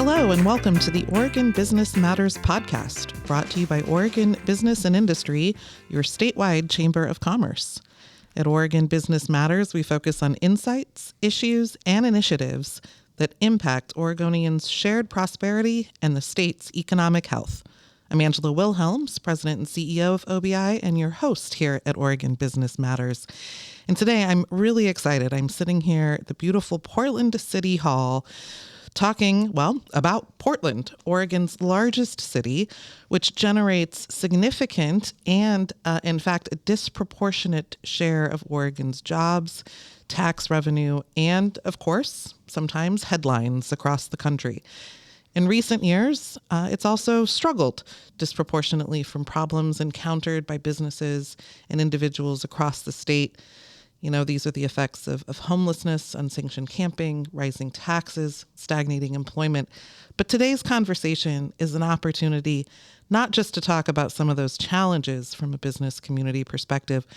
Hello and welcome to the Oregon Business Matters podcast, brought to you by Oregon Business and Industry, your statewide Chamber of Commerce. At Oregon Business Matters, we focus on insights, issues, and initiatives that impact Oregonians' shared prosperity and the state's economic health. I'm Angela Wilhelms, President and CEO of OBI, and your host here at Oregon Business Matters. And today I'm really excited. I'm sitting here at the beautiful Portland City Hall talking, about Portland, Oregon's largest city, which generates significant and, in fact, a disproportionate share of Oregon's jobs, tax revenue, and, of course, sometimes headlines across the country. In recent years, it's also struggled disproportionately from problems encountered by businesses and individuals across the state. You know, these are the effects of homelessness, unsanctioned camping, rising taxes, stagnating employment. But today's conversation is an opportunity not just to talk about some of those challenges from a business community perspective,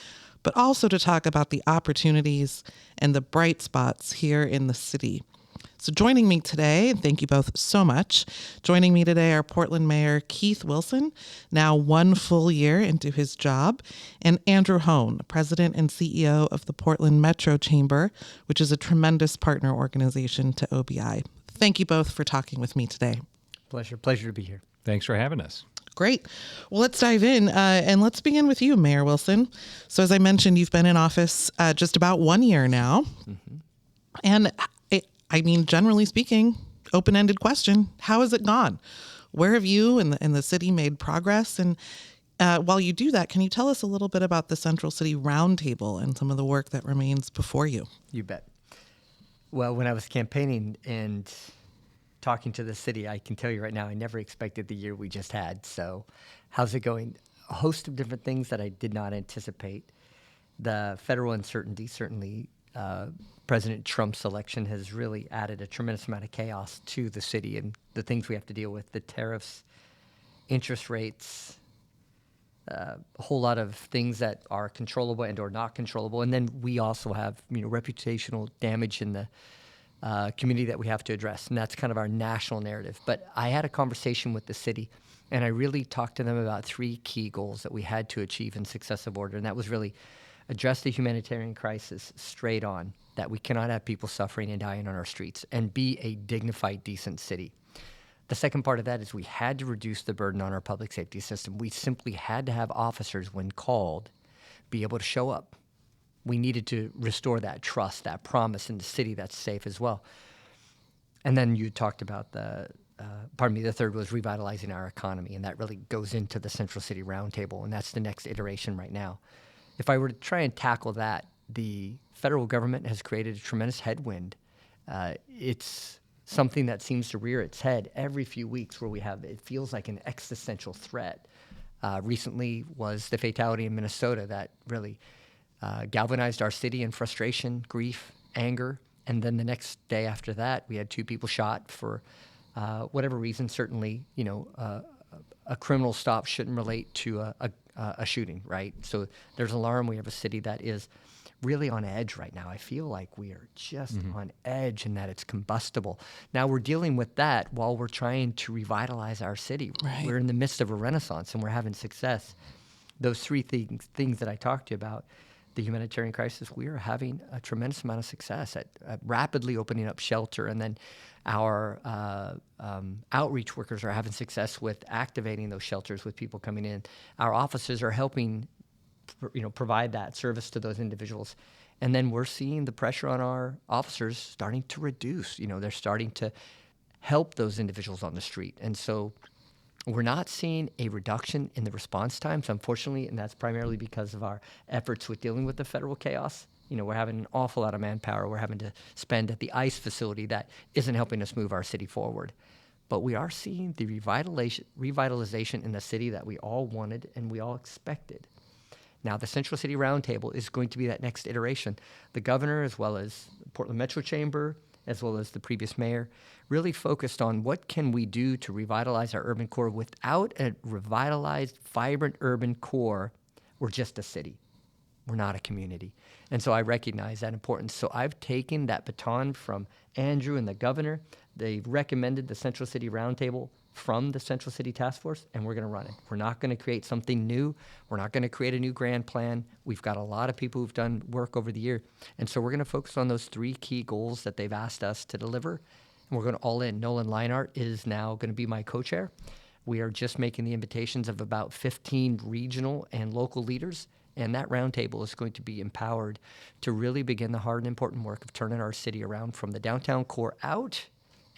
but also to talk about the opportunities and the bright spots here in the city. So joining me today, and thank you both so much, joining me today are Portland Mayor Keith Wilson, now 1 full year into his job, and Andrew Hoan, President and CEO of the Portland Metro Chamber, which is a tremendous partner organization to OBI. Thank you both for talking with me today. Pleasure to be here. Thanks for having us. Great. Well, let's dive in, and let's begin with you, Mayor Wilson. So as I mentioned, you've been in office just about 1 year now, and I mean, generally speaking, open-ended question, how has it gone? Where have you and the city made progress? And while you do that, can you tell us a little bit about the Central City Roundtable and some of the work that remains before you? You bet. Well, when I was campaigning and talking to the city, I can tell you right now, I never expected the year we just had. So how's it going? A host of different things that I did not anticipate. The federal uncertainty, certainly President Trump's election has really added a tremendous amount of chaos to the city and the things we have to deal with, the tariffs, interest rates, a whole lot of things that are controllable and or not controllable. And then we also have, reputational damage in the community that we have to address. And that's kind of our national narrative. But I had a conversation with the city, and I really talked to them about 3 key goals that we had to achieve in successive order. And that was really address the humanitarian crisis straight on, that we cannot have people suffering and dying on our streets, and be a dignified, decent city. The second part of that is we had to reduce the burden on our public safety system. We simply had to have officers, when called, be able to show up. We needed to restore that trust, that promise in the city that's safe as well. And then you talked about the third was revitalizing our economy, and that really goes into the Central City Roundtable, and that's the next iteration right now. If I were to try and tackle that, the federal government has created a tremendous headwind. It's something that seems to rear its head every few weeks, where it feels like an existential threat. Recently was the fatality in Minnesota that really galvanized our city in frustration, grief, anger. And then the next day after that, we had 2 people shot for whatever reason. Certainly, a criminal stop shouldn't relate to a shooting, right? So there's alarm. We have a city that is really on edge right now. I feel like we are just on edge, and that it's combustible. Now we're dealing with that while we're trying to revitalize our city. Right. We're in the midst of a renaissance, and we're having success. Those 3 things that I talked to you about, the humanitarian crisis, we are having a tremendous amount of success at rapidly opening up shelter, and then our outreach workers are having success with activating those shelters with people coming in. Our offices are helping, provide that service to those individuals. And then we're seeing the pressure on our officers starting to reduce. They're starting to help those individuals on the street. And so we're not seeing a reduction in the response times, unfortunately, and that's primarily because of our efforts with dealing with the federal chaos. We're having an awful lot of manpower we're having to spend at the ICE facility that isn't helping us move our city forward. But we are seeing the revitalization in the city that we all wanted and we all expected. Now, the Central City Roundtable is going to be that next iteration. The governor, as well as the Portland Metro Chamber, as well as the previous mayor, really focused on what can we do to revitalize our urban core. Without a revitalized, vibrant urban core, we're just a city. we're not a community. And so I recognize that importance. So I've taken that baton from Andrew and the governor. They recommended the Central City Roundtable from the Central City Task Force, and we're going to run it. We're not going to create something new. We're not going to create a new grand plan. We've got a lot of people who've done work over the year. And so we're going to focus on those 3 key goals that they've asked us to deliver. And we're going to all in. Nolan Leinart is now going to be my co-chair. We are just making the invitations of about 15 regional and local leaders. And that roundtable is going to be empowered to really begin the hard and important work of turning our city around from the downtown core out.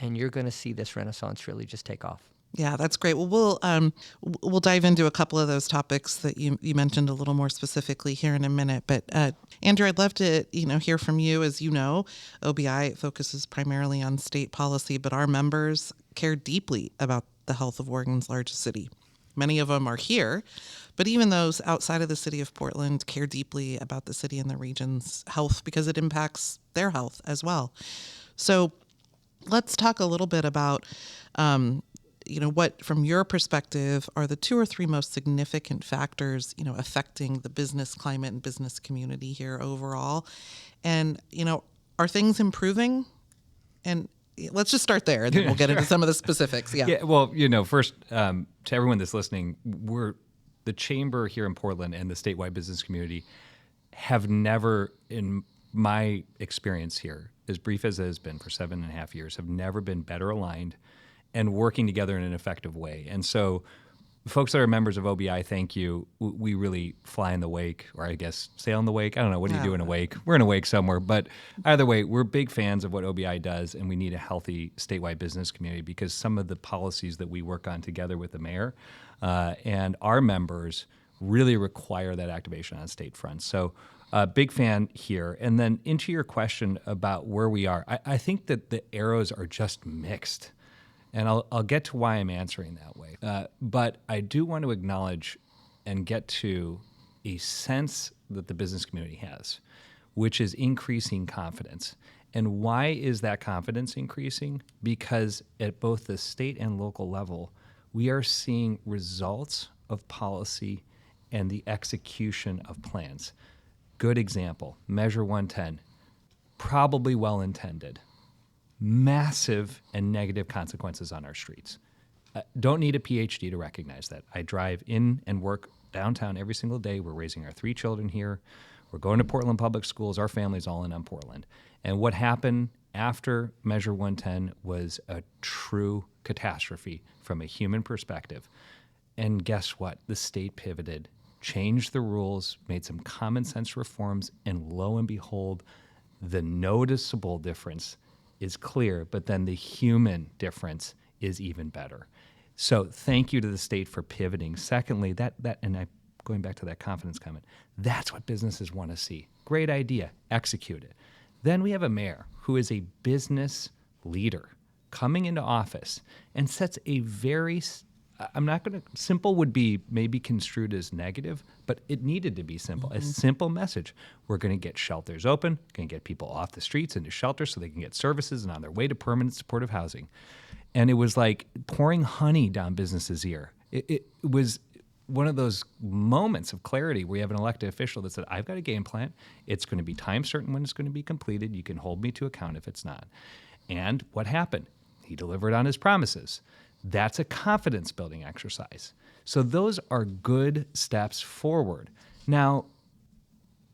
And you're going to see this renaissance really just take off. Yeah, that's great. Well, we'll dive into a couple of those topics that you mentioned a little more specifically here in a minute. But Andrew, I'd love to hear from you. As you know, OBI focuses primarily on state policy, but our members care deeply about the health of Oregon's largest city. Many of them are here, but even those outside of the city of Portland care deeply about the city and the region's health because it impacts their health as well. So let's talk a little bit about, what, from your perspective, are the 2 or 3 most significant factors, affecting the business climate and business community here overall. And, are things improving? And let's just start there, and then we'll get into some of the specifics. Yeah. Well, first, to everyone that's listening, we're the chamber here in Portland and the statewide business community have never, in my experience here, as brief as it has been for 7.5 years, have never been better aligned and working together in an effective way. And so folks that are members of OBI, thank you. We really fly in the wake, or I guess sail in the wake. I don't know. What do you do in a wake? We're in a wake somewhere. But either way, we're big fans of what OBI does, and we need a healthy statewide business community because some of the policies that we work on together with the mayor and our members really require that activation on state fronts. So big fan here. And then into your question about where we are, I think that the arrows are just mixed. And I'll get to why I'm answering that way. But I do want to acknowledge and get to a sense that the business community has, which is increasing confidence. And why is that confidence increasing? Because at both the state and local level, we are seeing results of policy and the execution of plans. Good example, Measure 110, probably well-intended. Massive and negative consequences on our streets. Don't need a PhD to recognize that. I drive in and work downtown every single day. We're raising our 3 children here. We're going to Portland Public Schools. Our family's all in on Portland. And what happened after Measure 110 was a true catastrophe from a human perspective. And guess what? The state pivoted, changed the rules, made some common sense reforms, and lo and behold, the noticeable difference is clear, but then the human difference is even better. So thank you to the state for pivoting. Secondly, going back to that confidence comment, that's what businesses want to see. Great idea, execute it. Then we have a mayor who is a business leader coming into office and sets a very, simple would be maybe construed as negative, but it needed to be simple. A simple message. We're going to get shelters open, going to get people off the streets into shelters so they can get services and on their way to permanent supportive housing. And it was like pouring honey down businesses' ear. It was one of those moments of clarity where you have an elected official that said, I've got a game plan. It's going to be time certain when it's going to be completed. You can hold me to account if it's not. And what happened? He delivered on his promises. That's a confidence building exercise. So those are good steps forward. Now,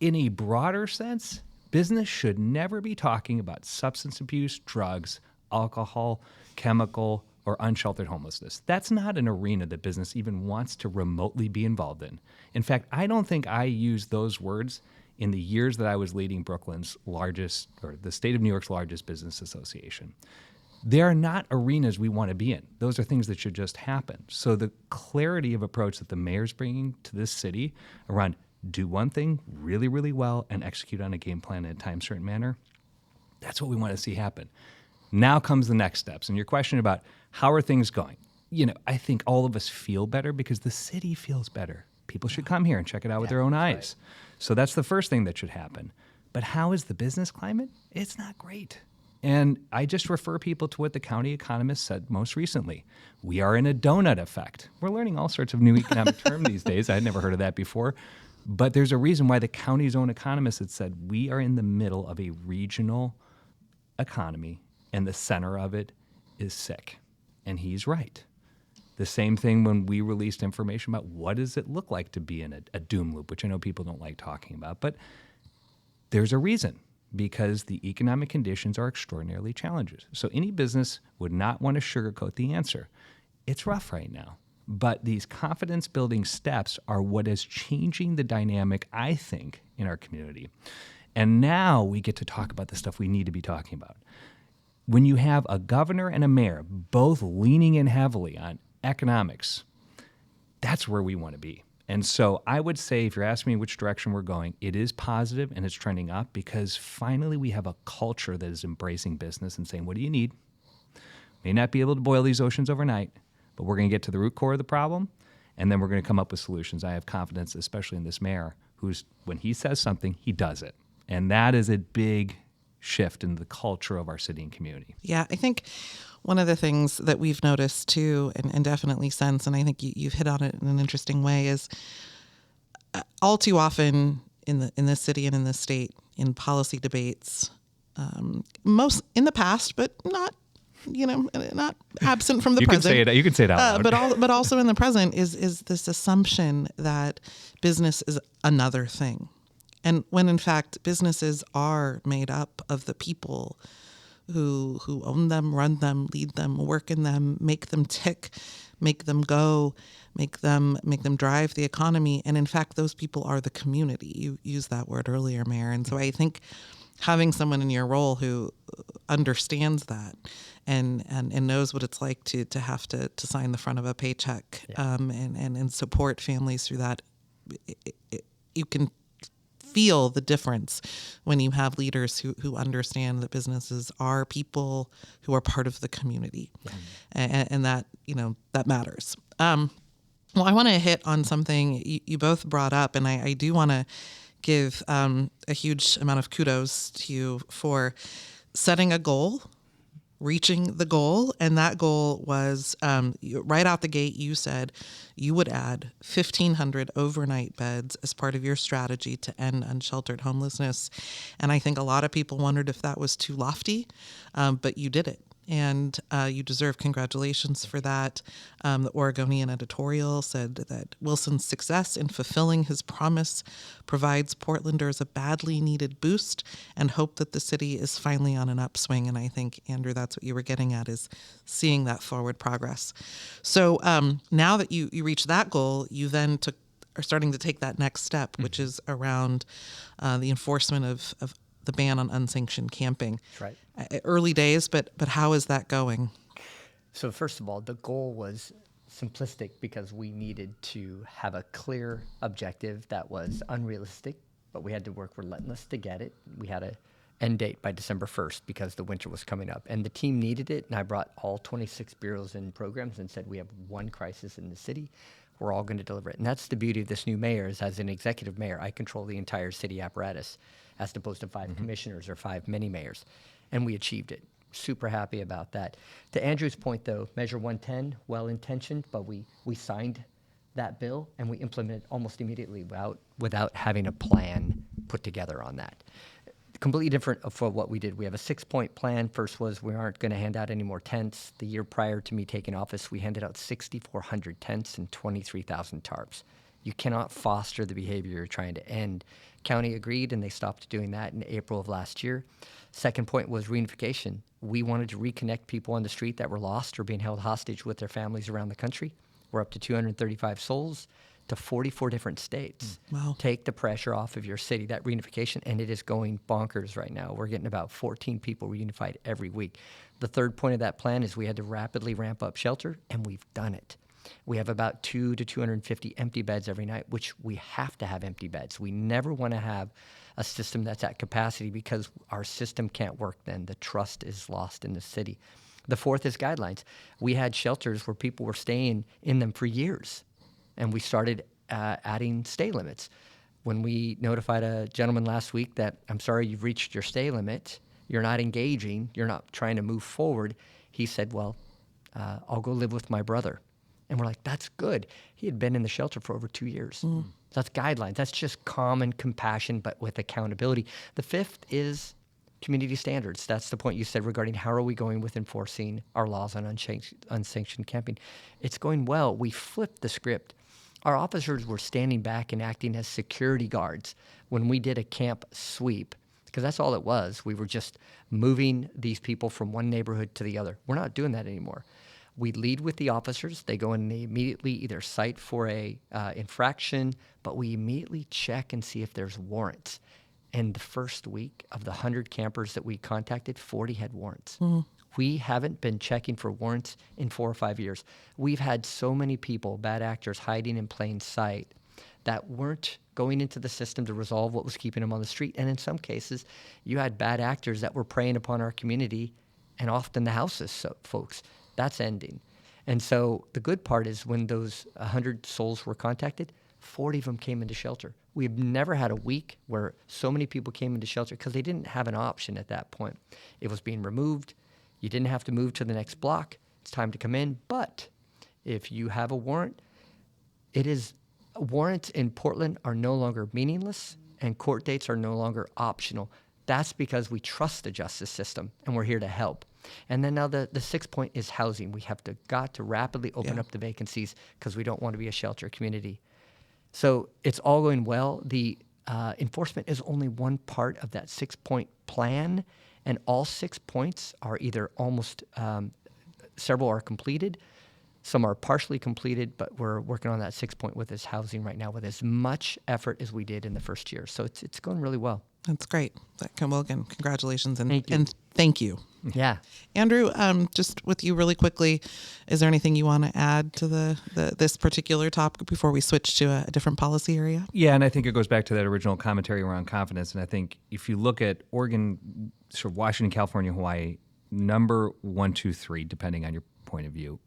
in a broader sense, business should never be talking about substance abuse, drugs, alcohol, chemical, or unsheltered homelessness. That's not an arena that business even wants to remotely be involved in. In fact, I don't think I used those words in the years that I was leading Brooklyn's largest, or the state of New York's largest business association. They are not arenas we want to be in. Those are things that should just happen. So the clarity of approach that the mayor's bringing to this city around do one thing really, really well and execute on a game plan in a time certain manner, that's what we want to see happen. Now comes the next steps. And your question about how are things going? I think all of us feel better because the city feels better. People should come here and check it out with their own eyes. Right. So that's the first thing that should happen. But how is the business climate? It's not great. And I just refer people to what the county economist said most recently. We are in a donut effect. We're learning all sorts of new economic terms these days. I'd never heard of that before. But there's a reason why the county's own economist had said we are in the middle of a regional economy and the center of it is sick. And he's right. The same thing when we released information about what does it look like to be in a doom loop, which I know people don't like talking about, but there's a reason, because the economic conditions are extraordinarily challenging. So any business would not want to sugarcoat the answer. It's rough right now, but these confidence building steps are what is changing the dynamic, I think, in our community. And now we get to talk about the stuff we need to be talking about. When you have a governor and a mayor both leaning in heavily on economics, that's where we want to be. And so I would say, if you're asking me which direction we're going, it is positive and it's trending up, because finally we have a culture that is embracing business and saying, what do you need? May not be able to boil these oceans overnight, but we're going to get to the root core of the problem, and then we're going to come up with solutions. I have confidence, especially in this mayor, who's, when he says something, he does it. And that is a big shift in the culture of our city and community. Yeah, I think one of the things that we've noticed too, and definitely since, and I think you've hit on it in an interesting way, is all too often in this city and in this state, in policy debates, most in the past, but not absent from the you present. You can say it out loud. But also in the present is this assumption that business is another thing. And when in fact businesses are made up of the people who own them, run them, lead them, work in them, make them tick, make them go, make them drive the economy. And in fact, those people are the community. You used that word earlier, Mayor. And so I think having someone in your role who understands that and knows what it's like to have to sign the front of a paycheck, and support families through that, you can feel the difference when you have leaders who understand that businesses are people who are part of the community, and that that matters. Well, I want to hit on something you both brought up, and I do want to give a huge amount of kudos to you for setting a goal, reaching the goal. And that goal was right out the gate, you said you would add 1,500 overnight beds as part of your strategy to end unsheltered homelessness. And I think a lot of people wondered if that was too lofty, but you did it. And you deserve congratulations for that. The Oregonian editorial said that Wilson's success in fulfilling his promise provides Portlanders a badly needed boost and hope that the city is finally on an upswing. And I think, Andrew, that's what you were getting at, is seeing that forward progress. So now that you reached that goal, you then are starting to take that next step, which is around the enforcement of the ban on unsanctioned camping. That's right. Early days, but how is that going? So first of all, the goal was simplistic because we needed to have a clear objective that was unrealistic, but we had to work relentless to get it. We had a end date by December 1st because the winter was coming up, and the team needed it. And I brought all 26 bureaus and programs and said, we have one crisis in the city. We're all going to deliver it. And that's the beauty of this new mayor, is as an executive mayor, I control the entire city apparatus, as opposed to 5 commissioners or 5 mini mayors. And we achieved it. Super happy about that. To Andrew's point, though, Measure 110, well-intentioned, but we signed that bill and we implemented almost immediately without having a plan put together on that. Completely different for what we did. We have a 6-point plan. First was we aren't going to hand out any more tents. The year prior to me taking office, we handed out 6,400 tents and 23,000 tarps. You cannot foster the behavior you're trying to end. County agreed, and they stopped doing that in April of last year. Second point was reunification. We wanted to reconnect people on the street that were lost or being held hostage with their families around the country. We're up to 235 souls to 44 different states. Wow. Take the pressure off of your city, that reunification, and it is going bonkers right now. We're getting about 14 people reunified every week. The third point of that plan is we had to rapidly ramp up shelter, and we've done it. We have about 200 to 250 empty beds every night, which we have to have empty beds. We never want to have a system that's at capacity because our system can't work then. The trust is lost in the city. The fourth is guidelines. We had shelters where people were staying in them for years, and we started adding stay limits. When we notified a gentleman last week that, I'm sorry, you've reached your stay limit, you're not engaging, you're not trying to move forward, he said, well, I'll go live with my brother. And we're like, that's good. He had been in the shelter for over 2 years. That's guidelines. That's just common compassion, but with accountability. The fifth is community standards. That's the point you said regarding how are we going with enforcing our laws on unsanctioned camping. It's going well. We flipped the script. Our officers were standing back and acting as security guards when we did a camp sweep, because that's all it was. We were just moving these people from one neighborhood to the other. We're not doing that anymore. We lead with the officers. They go and they immediately either cite for a infraction, but we immediately check and see if there's warrants. And the first week of the 100 campers that we contacted, 40 had warrants. We haven't been checking for warrants in 4 or 5 years. We've had so many people, bad actors, hiding in plain sight that weren't going into the system to resolve what was keeping them on the street. And in some cases, you had bad actors that were preying upon our community and often the houses, so folks. That's ending. And so the good part is when those 100 souls were contacted, 40 of them came into shelter. We've never had a week where so many people came into shelter because they didn't have an option at that point. It was being removed. You didn't have to move to the next block. It's time to come in. But if you have a warrant, warrants in Portland are no longer meaningless and court dates are no longer optional. That's because we trust the justice system and we're here to help. And then now the sixth point is housing. We have got to rapidly open up the vacancies because we don't want to be a shelter community. So it's all going well. The enforcement is only one part of that 6-point plan, and all 6 points are either almost, several are completed, some are partially completed, but we're working on that 6-point with this housing right now with as much effort as we did in the first year. So it's going really well. That's great. Well, again, congratulations and Thank you. And thank you. Yeah. Andrew, just with you really quickly, is there anything you want to add to this particular topic before we switch to a different policy area? Yeah, and I think it goes back to that original commentary around confidence. And I think if you look at Oregon, sort of Washington, California, Hawaii, number 1, 2, 3, depending on your point of view,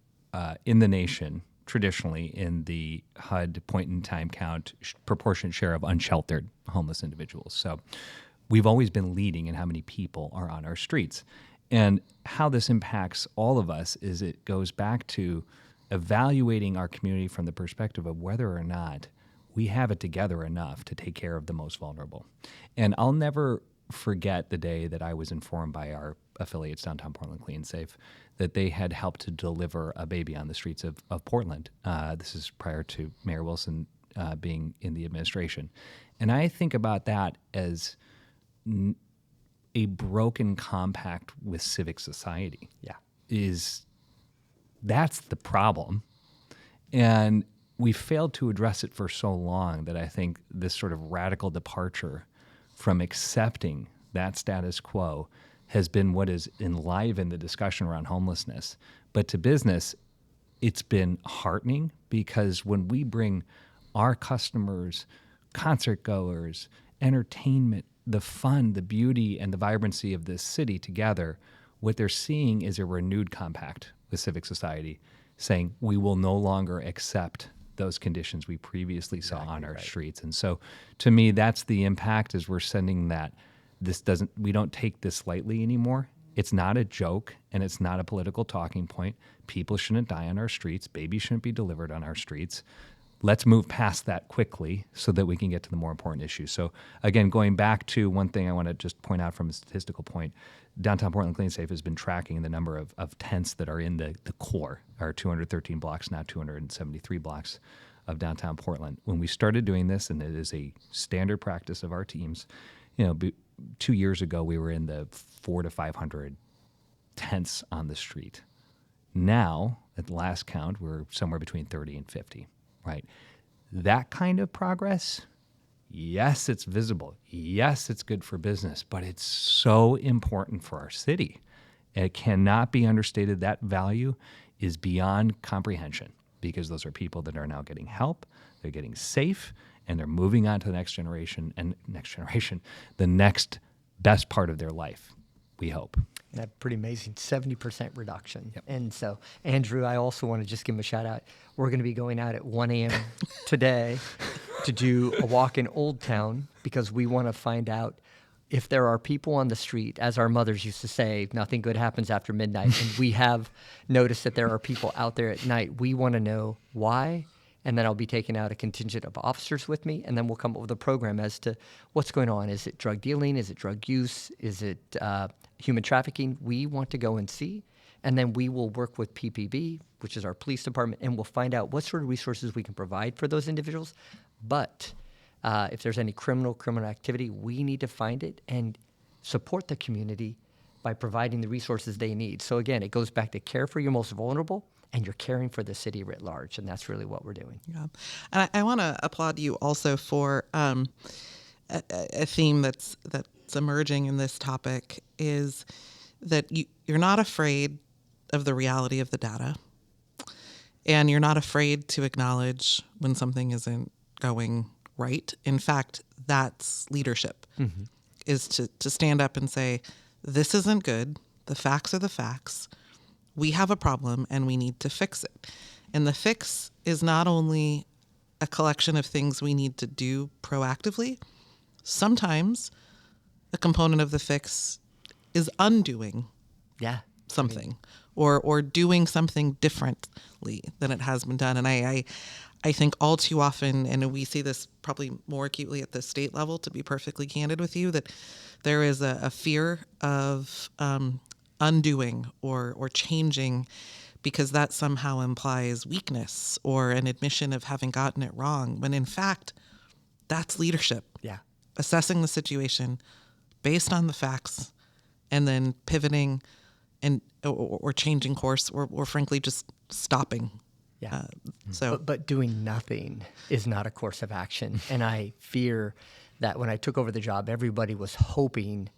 in the nation, traditionally in the HUD point-in-time count proportionate share of unsheltered homeless individuals. So we've always been leading in how many people are on our streets. And how this impacts all of us is it goes back to evaluating our community from the perspective of whether or not we have it together enough to take care of the most vulnerable. And I'll never forget the day that I was informed by our affiliates, Downtown Portland Clean and Safe, that they had helped to deliver a baby on the streets of Portland. This is prior to Mayor Wilson being in the administration. And I think about that as a broken compact with civic society. That's the problem. And we failed to address it for so long that I think this sort of radical departure from accepting that status quo has been what has enlivened the discussion around homelessness. But to business, it's been heartening because when we bring our customers, concert goers, entertainment, the fun, the beauty, and the vibrancy of this city together, what they're seeing is a renewed compact with civic society saying we will no longer accept those conditions we previously saw on our streets. And so to me, that's the impact is we're sending that we don't take this lightly anymore. It's not a joke and it's not a political talking point. People shouldn't die on our streets. Babies shouldn't be delivered on our streets. Let's move past that quickly so that we can get to the more important issues. So again, going back to one thing I want to just point out from a statistical point, Downtown Portland Clean and Safe has been tracking the number of tents that are in the core, our 213 blocks, now 273 blocks of downtown Portland. When we started doing this, and it is a standard practice of our teams, 2 years ago we were in the 400 to 500 tents on the street. Now, at the last count, we're somewhere between 30 and 50. Right. That kind of progress, yes, it's visible. Yes, it's good for business, but it's so important for our city. It cannot be understated. That value is beyond comprehension because those are people that are now getting help, they're getting safe, and they're moving on to the next generation, the next best part of their life, we hope. That's pretty amazing, 70% reduction. Yep. And so, Andrew, I also want to just give him a shout out. We're going to be going out at 1 a.m. today to do a walk in Old Town because we want to find out if there are people on the street, as our mothers used to say, nothing good happens after midnight, and we have noticed that there are people out there at night, we want to know why, and then I'll be taking out a contingent of officers with me, and then we'll come up with a program as to what's going on. Is it drug dealing? Is it drug use? Is it human trafficking? We want to go and see, and then we will work with PPB, which is our police department, and we'll find out what sort of resources we can provide for those individuals. But if there's any criminal activity, we need to find it and support the community by providing the resources they need. So again, it goes back to care for your most vulnerable, and you're caring for the city writ large, and that's really what we're doing. Yeah, and I want to applaud you also for a theme that's emerging in this topic is that you're not afraid of the reality of the data, and you're not afraid to acknowledge when something isn't going right. In fact, that's leadership, is to stand up and say, this isn't good. The facts are the facts. We have a problem and we need to fix it. And the fix is not only a collection of things we need to do proactively. Sometimes a component of the fix is undoing something or doing something differently than it has been done. And I think all too often, and we see this probably more acutely at the state level, to be perfectly candid with you, that there is a fear of undoing or changing, because that somehow implies weakness or an admission of having gotten it wrong, when in fact, that's leadership. Yeah. Assessing the situation based on the facts and then pivoting and or changing course or frankly just stopping. Yeah. So, but doing nothing is not a course of action. And I fear that when I took over the job, everybody was hoping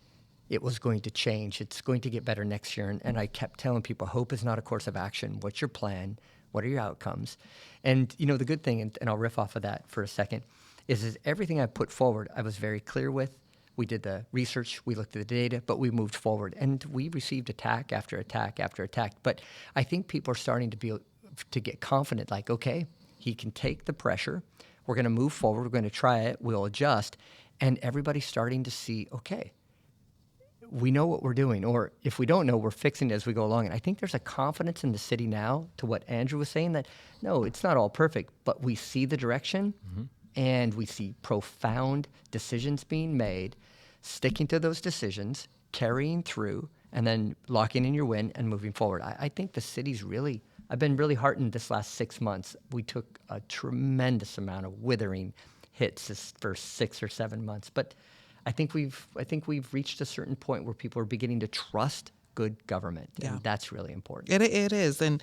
it was going to change. It's going to get better next year. And I kept telling people, hope is not a course of action. What's your plan? What are your outcomes? And, you know, the good thing, and I'll riff off of that for a second, is everything I put forward, I was very clear with. We did the research, we looked at the data, but we moved forward. And we received attack after attack after attack. But I think people are starting to get confident, like, okay, he can take the pressure. We're going to move forward. We're going to try it. We'll adjust. And everybody's starting to see, okay, we know what we're doing, or if we don't know, we're fixing it as we go along. And I think there's a confidence in the city now, to what Andrew was saying, that no, it's not all perfect, but we see the direction and we see profound decisions being made, sticking to those decisions, carrying through, and then locking in your win and moving forward. I think the city's I've been really heartened this last 6 months. We took a tremendous amount of withering hits this first 6 or 7 months, but I think we've reached a certain point where people are beginning to trust good government, and that's really important. It is, and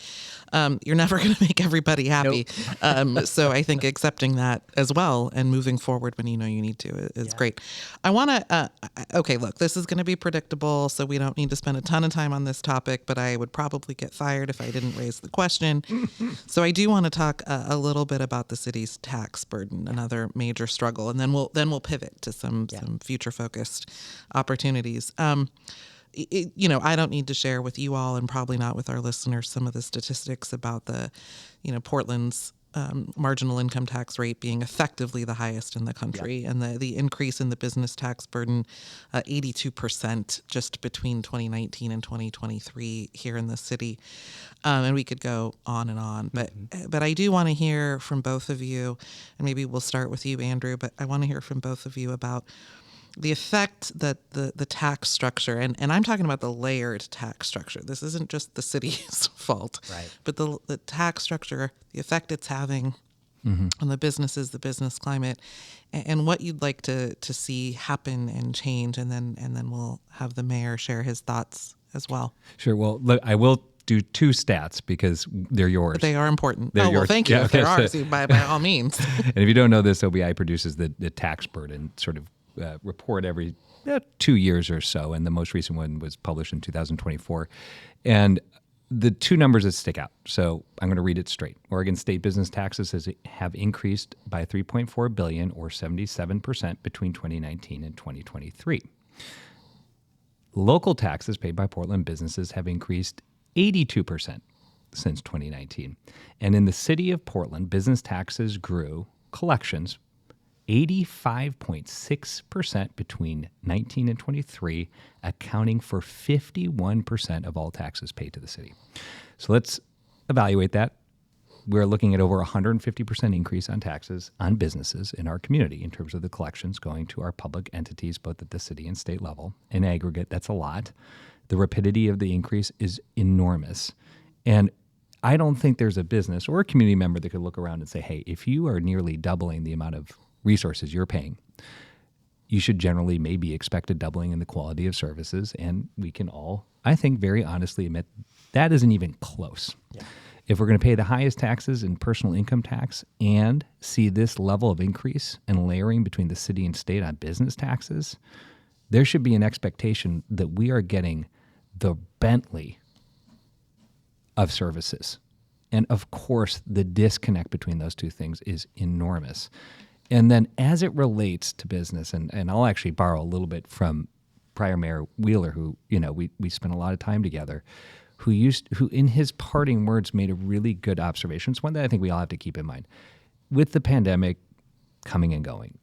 you're never going to make everybody happy. Nope. So I think accepting that as well and moving forward when you know you need to is great. I want to, okay, look, this is going to be predictable, so we don't need to spend a ton of time on this topic, but I would probably get fired if I didn't raise the question. So I do want to talk a little bit about the city's tax burden, another major struggle, and then we'll pivot to some future focused opportunities. I don't need to share with you all, and probably not with our listeners, some of the statistics about the, Portland's marginal income tax rate being effectively the highest in the country, and the increase in the business tax burden, 82% just between 2019 and 2023 here in the city. And we could go on and on, but I do want to hear from both of you, and maybe we'll start with you, Andrew, but I want to hear from both of you about the effect that the tax structure, and I'm talking about the layered tax structure. This isn't just the city's fault, right? But the tax structure, the effect it's having on the businesses, the business climate, and what you'd like to see happen and change, and then we'll have the mayor share his thoughts as well. Sure. Well, look, I will do two stats because they're yours. But they are important. They're yours. Well, thank you. Yeah, if they're ours, by all means. And if you don't know this, OBI produces the tax burden sort of report every 2 years or so, and the most recent one was published in 2024. And the two numbers that stick out, so I'm going to read it straight. Oregon state business taxes have increased by $3.4 billion, or 77%, between 2019 and 2023. Local taxes paid by Portland businesses have increased 82% since 2019. And in the city of Portland, business taxes grew, collections 85.6% between 19 and 23, accounting for 51% of all taxes paid to the city. So let's evaluate that. We're looking at over 150% increase on taxes on businesses in our community in terms of the collections going to our public entities, both at the city and state level. In aggregate, that's a lot. The rapidity of the increase is enormous. And I don't think there's a business or a community member that could look around and say, hey, if you are nearly doubling the amount of resources you're paying, you should generally maybe expect a doubling in the quality of services. And we can all, I think, very honestly admit that isn't even close. Yeah. If we're going to pay the highest taxes in personal income tax and see this level of increase and layering between the city and state on business taxes, there should be an expectation that we are getting the Bentley of services. And of course, the disconnect between those two things is enormous. And then as it relates to business, and I'll actually borrow a little bit from prior Mayor Wheeler, who, we spent a lot of time together, who in his parting words made a really good observation. It's one that I think we all have to keep in mind. With the pandemic coming and going,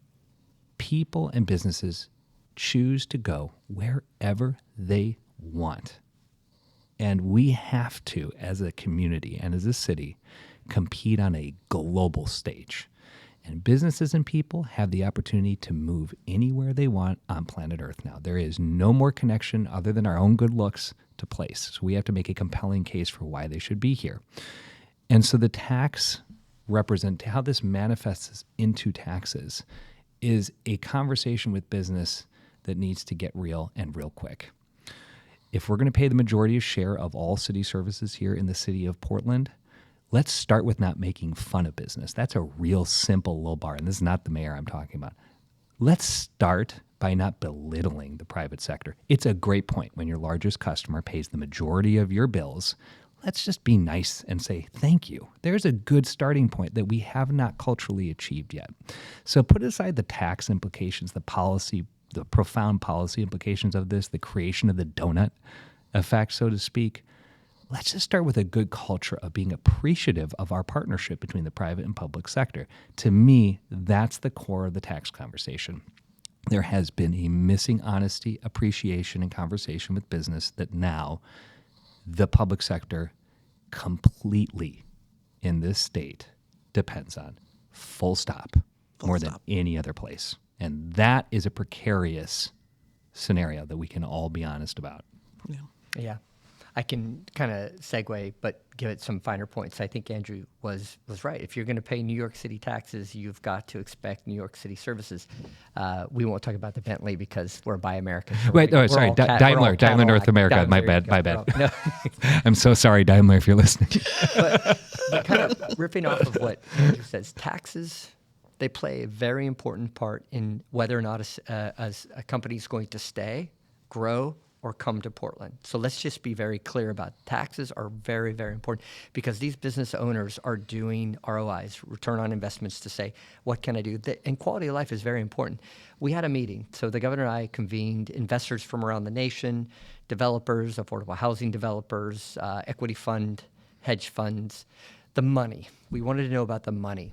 people and businesses choose to go wherever they want. And we have to, as a community and as a city, compete on a global stage. And businesses and people have the opportunity to move anywhere they want on planet Earth now. There is no more connection other than our own good looks to place. So we have to make a compelling case for why they should be here. And so the tax how this manifests into taxes is a conversation with business that needs to get real and real quick. If we're going to pay the majority of share of all city services here in the city of Portland, let's start with not making fun of business. That's a real simple low bar, and this is not the mayor I'm talking about. Let's start by not belittling the private sector. It's a great point when your largest customer pays the majority of your bills. Let's just be nice and say thank you. There's a good starting point that we have not culturally achieved yet. So put aside the tax implications, the profound policy implications of this, the creation of the donut effect, so to speak. Let's just start with a good culture of being appreciative of our partnership between the private and public sector. To me, that's the core of the tax conversation. There has been a missing honesty, appreciation, and conversation with business that now the public sector completely in this state depends on. Full stop. More than any other place. And that is a precarious scenario that we can all be honest about. Yeah. I can kind of segue, but give it some finer points. I think Andrew was right. If you're going to pay New York City taxes, you've got to expect New York City services. We won't talk about the Bentley because we're Buy American. So Daimler North America. My bad. No. I'm so sorry, Daimler, if you're listening. but kind of riffing off of what Andrew says, taxes, they play a very important part in whether or not a company is going to stay, grow, or come to Portland. So let's just be very clear about it. Taxes are very, very important because these business owners are doing ROIs, return on investments, to say, what can I do? And quality of life is very important. We had a meeting. So the governor and I convened investors from around the nation, developers, affordable housing developers, equity fund, hedge funds, the money. We wanted to know about the money.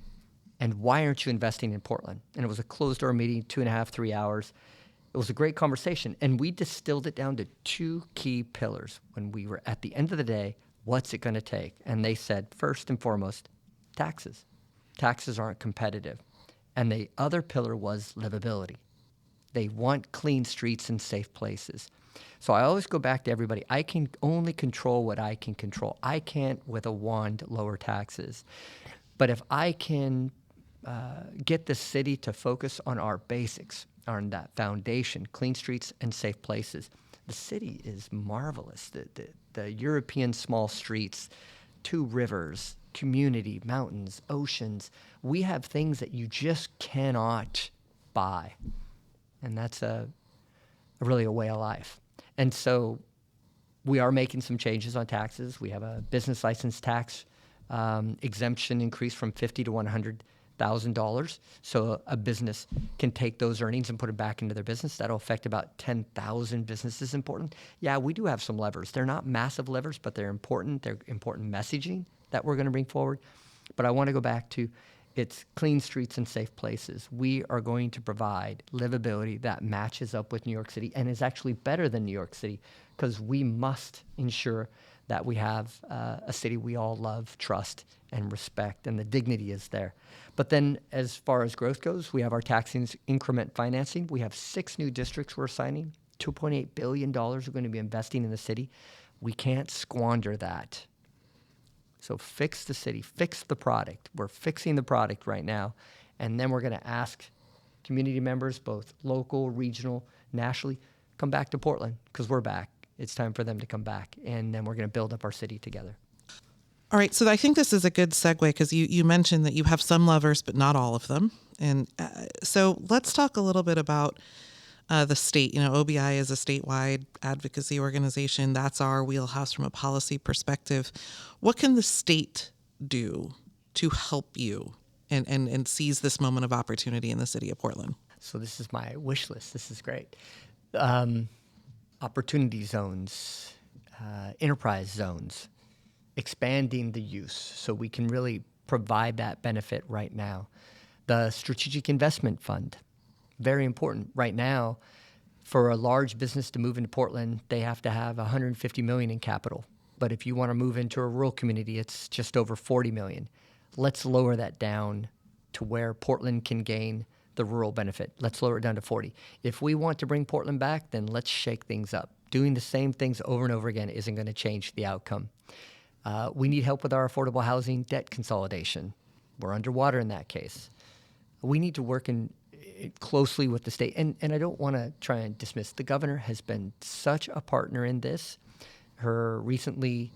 And why aren't you investing in Portland? And it was a closed-door meeting, 2.5, 3 hours. It was a great conversation, and we distilled it down to two key pillars when we were at the end of the day, what's it going to take? And they said, first and foremost, taxes. Taxes aren't competitive. And the other pillar was livability. They want clean streets and safe places. So I always go back to everybody. I can only control what I can control. I can't, with a wand, lower taxes. But if I can get the city to focus on our basics, on that foundation, clean streets and safe places. The city is marvelous. The European small streets, 2 rivers, community, mountains, oceans. We have things that you just cannot buy. And that's really a way of life. And so we are making some changes on taxes. We have a business license tax exemption increase from $50,000 to $100,000. So a business can take those earnings and put it back into their business. That'll affect about 10,000 businesses in Portland. Yeah, we do have some levers. They're not massive levers, but they're important. They're important messaging that we're going to bring forward. But I want to go back to, It's clean streets and safe places. We are going to provide livability that matches up with New York City and is actually better than New York City, because we must ensure that we have a city we all love, trust, and respect, and the dignity is there. But then as far as growth goes, we have our tax increment financing. We have 6 new districts we're signing. $2.8 billion we're going to be investing in the city. We can't squander that. So fix the city, fix the product. We're fixing the product right now. And then we're going to ask community members, both local, regional, nationally, come back to Portland, because we're back. It's time for them to come back. And then we're going to build up our city together. All right, so I think this is a good segue, because you mentioned that you have some lovers, but not all of them. And so let's talk a little bit about the state. OBI is a statewide advocacy organization. That's our wheelhouse from a policy perspective. What can the state do to help you and seize this moment of opportunity in the city of Portland? So this is my wish list. This is great. Opportunity zones, enterprise zones, expanding the use so we can really provide that benefit right now. The Strategic Investment Fund, very important. Right now, for a large business to move into Portland, they have to have $150 million in capital. But if you want to move into a rural community, it's just over $40 million. Let's lower that down to where Portland can gain the rural benefit. Let's lower it down to 40. If we want to bring Portland back, then let's shake things up. Doing the same things over and over again isn't going to change the outcome. We need help with our affordable housing debt consolidation. We're underwater in that case. We need to work closely with the state. And I don't want to try and dismiss. The governor has been such a partner in this. Her recently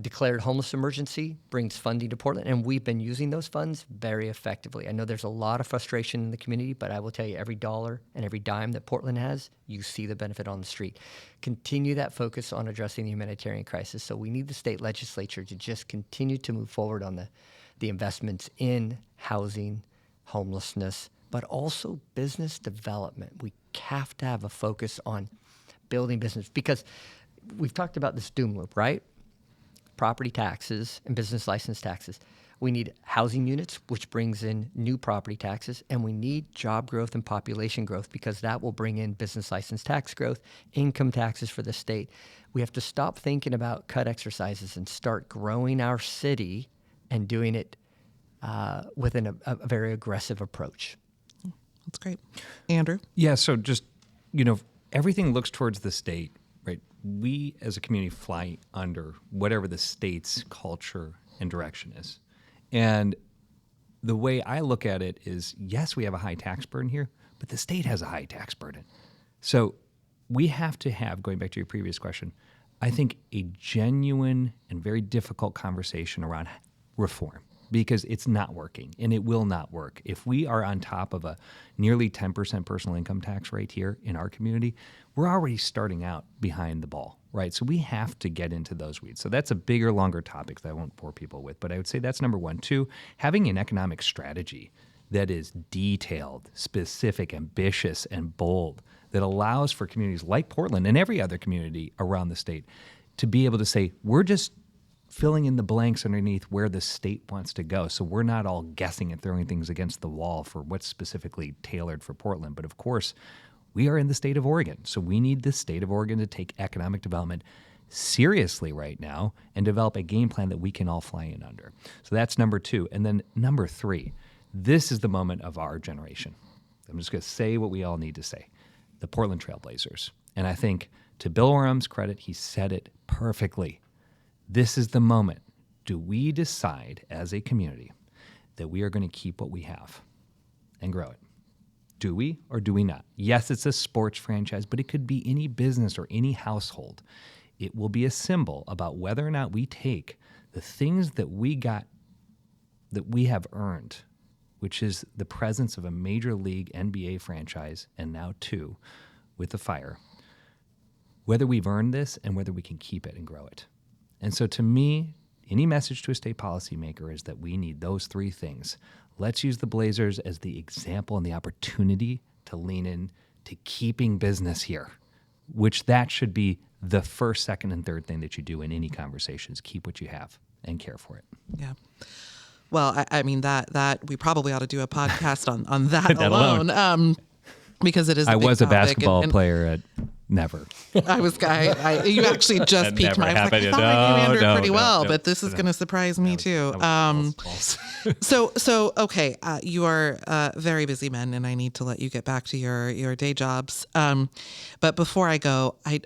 declared homeless emergency brings funding to Portland, and we've been using those funds very effectively. I know there's a lot of frustration in the community, but I will tell you, every dollar and every dime that Portland has, you see the benefit on the street. Continue that focus on addressing the humanitarian crisis. So we need the state legislature to just continue to move forward on the investments in housing, homelessness, but also business development. We have to have a focus on building business, because we've talked about this doom loop, right? Property taxes and business license taxes. We need housing units, which brings in new property taxes, and we need job growth and population growth, because that will bring in business license tax growth, income taxes for the state. We have to stop thinking about cut exercises and start growing our city and doing it within a very aggressive approach. That's great. Andrew? Yeah, so just, everything looks towards the state, right? We as a community fly under whatever the state's culture and direction is. And the way I look at it is, yes, we have a high tax burden here, but the state has a high tax burden. So we have to have, going back to your previous question, I think a genuine and very difficult conversation around reform, because it's not working and it will not work. If we are on top of a nearly 10% personal income tax rate here in our community, we're already starting out behind the ball, right? So we have to get into those weeds. So that's a bigger, longer topic that I won't bore people with, but I would say that's number one. 2, having an economic strategy that is detailed, specific, ambitious, and bold, that allows for communities like Portland and every other community around the state to be able to say, we're just filling in the blanks underneath where the state wants to go. So we're not all guessing and throwing things against the wall for what's specifically tailored for Portland. But of course, we are in the state of Oregon. So we need the state of Oregon to take economic development seriously right now and develop a game plan that we can all fly in under. So that's number 2. And then number 3, this is the moment of our generation. I'm just going to say what we all need to say. The Portland Trailblazers. And I think, to Bill Wilhelms' credit, he said it perfectly. This is the moment. Do we decide as a community that we are going to keep what we have and grow it? Do we or do we not? Yes, it's a sports franchise, but it could be any business or any household. It will be a symbol about whether or not we take the things that we got, that we have earned, which is the presence of a major league NBA franchise, and now 2 with the Fire, whether we've earned this and whether we can keep it and grow it. And so to me, any message to a state policymaker is that we need those 3 things. Let's use the Blazers as the example and the opportunity to lean in to keeping business here, which that should be the first, second, and third thing that you do in any conversations. Keep what you have and care for it. Yeah. Well, I mean that we probably ought to do a podcast on that That alone. Because it is. I big was a topic, basketball and player at Never. You actually just That piqued never my. I happened. thought I knew Andrew pretty well, No. but this is going to surprise me too. False. So okay, you are very busy men, and I need to let you get back to your day jobs. But before I go, I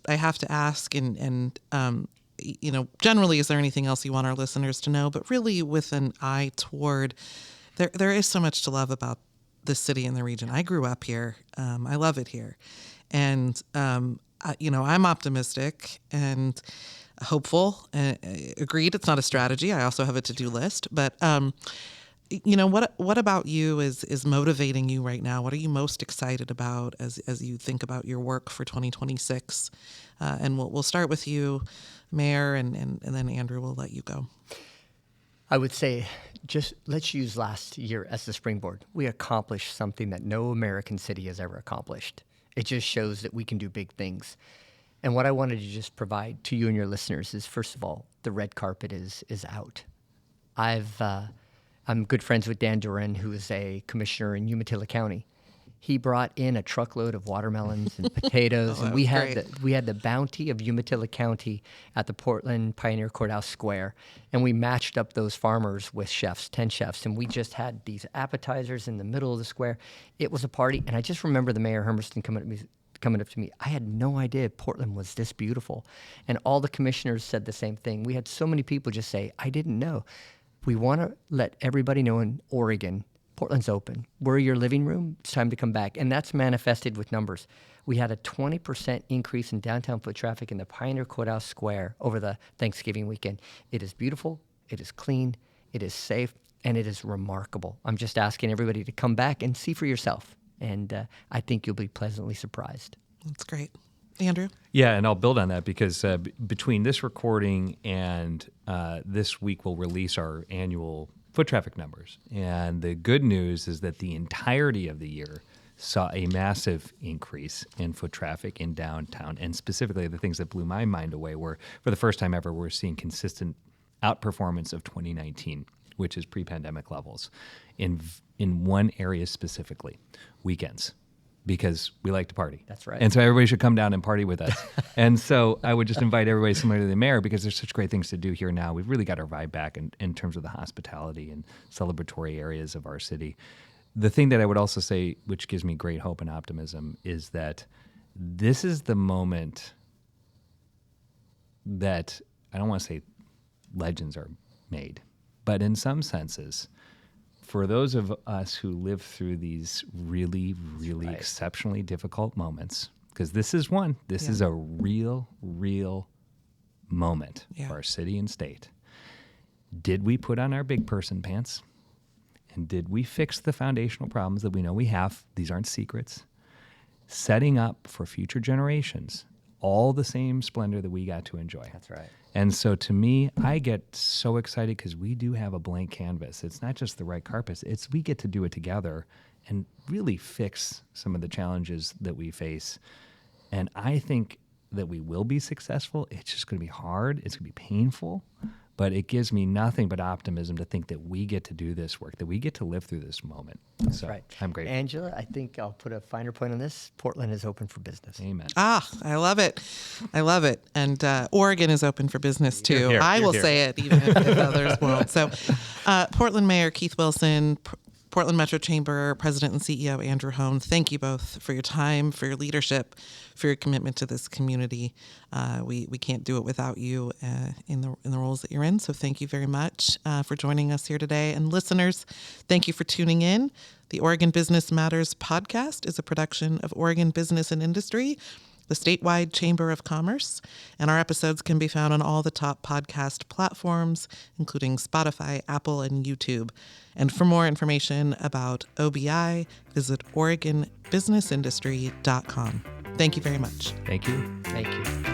have to ask, and generally, is there anything else you want our listeners to know? But really, with an eye toward, there is so much to love about the city and the region. I grew up here. I love it here, and I'm optimistic and hopeful. Agreed, it's not a strategy. I also have a to-do list. But what about you is motivating you right now? What are you most excited about as you think about your work for 2026? And we'll start with you, Mayor, and then Andrew will let you go. I would say just let's use last year as the springboard. We accomplished something that no American city has ever accomplished. It just shows that we can do big things. And what I wanted to just provide to you and your listeners is, first of all, the red carpet is out. I'm good friends with Dan Duran, who is a commissioner in Umatilla County. He brought in a truckload of watermelons and potatoes, and we had the bounty of Umatilla County at the Portland Pioneer Courthouse Square, and we matched up those farmers with chefs, 10 chefs, and we just had these appetizers in the middle of the square. It was a party, and I just remember the Mayor Hermiston coming up to me. I had no idea Portland was this beautiful, and all the commissioners said the same thing. We had so many people just say, I didn't know. We want to let everybody know in Oregon, Portland's open. We're your living room. It's time to come back. And that's manifested with numbers. We had a 20% increase in downtown foot traffic in the Pioneer Courthouse Square over the Thanksgiving weekend. It is beautiful. It is clean. It is safe. And it is remarkable. I'm just asking everybody to come back and see for yourself. And I think you'll be pleasantly surprised. That's great. Andrew? Yeah, and I'll build on that because between this recording and this week, we'll release our annual foot traffic numbers. And the good news is that the entirety of the year saw a massive increase in foot traffic in downtown. And specifically, the things that blew my mind away were, for the first time ever, we're seeing consistent outperformance of 2019, which is pre-pandemic levels, in one area specifically, weekends. Because we like to party. That's right. And so everybody should come down and party with us. And so I would just invite everybody similar to the Mayor, because there's such great things to do here now. We've really got our vibe back in terms of the hospitality and celebratory areas of our city. The thing that I would also say, which gives me great hope and optimism, is that this is the moment that, I don't want to say legends are made, but in some senses, for those of us who live through these really, really exceptionally difficult moments, because this is one, this is a real moment for our city and state. Did we put on our big person pants? And did we fix the foundational problems that we know we have? These aren't secrets. Setting up for future generations all the same splendor that we got to enjoy. That's right. And so to me, I get so excited because we do have a blank canvas. It's not just the red carpet. It's we get to do it together and really fix some of the challenges that we face. And I think that we will be successful. It's just going to be hard. It's going to be painful. But it gives me nothing but optimism to think that we get to do this work, that we get to live through this moment. That's so right. I'm grateful. Angela, I think I'll put a finer point on this. Portland is open for business. Amen. I love it. I love it. And Oregon is open for business too. Here, I will here. say it even if others won't. So Portland Mayor Keith Wilson, Portland Metro Chamber President and CEO Andrew Hoan, thank you both for your time, for your leadership, for your commitment to this community. We can't do it without you in the roles that you're in. So thank you very much for joining us here today. And listeners, thank you for tuning in. The Oregon Business Matters podcast is a production of Oregon Business and Industry, the statewide Chamber of Commerce, and our episodes can be found on all the top podcast platforms, including Spotify, Apple, and YouTube. And for more information about OBI, visit OregonBusinessIndustry.com. Thank you very much. Thank you. Thank you.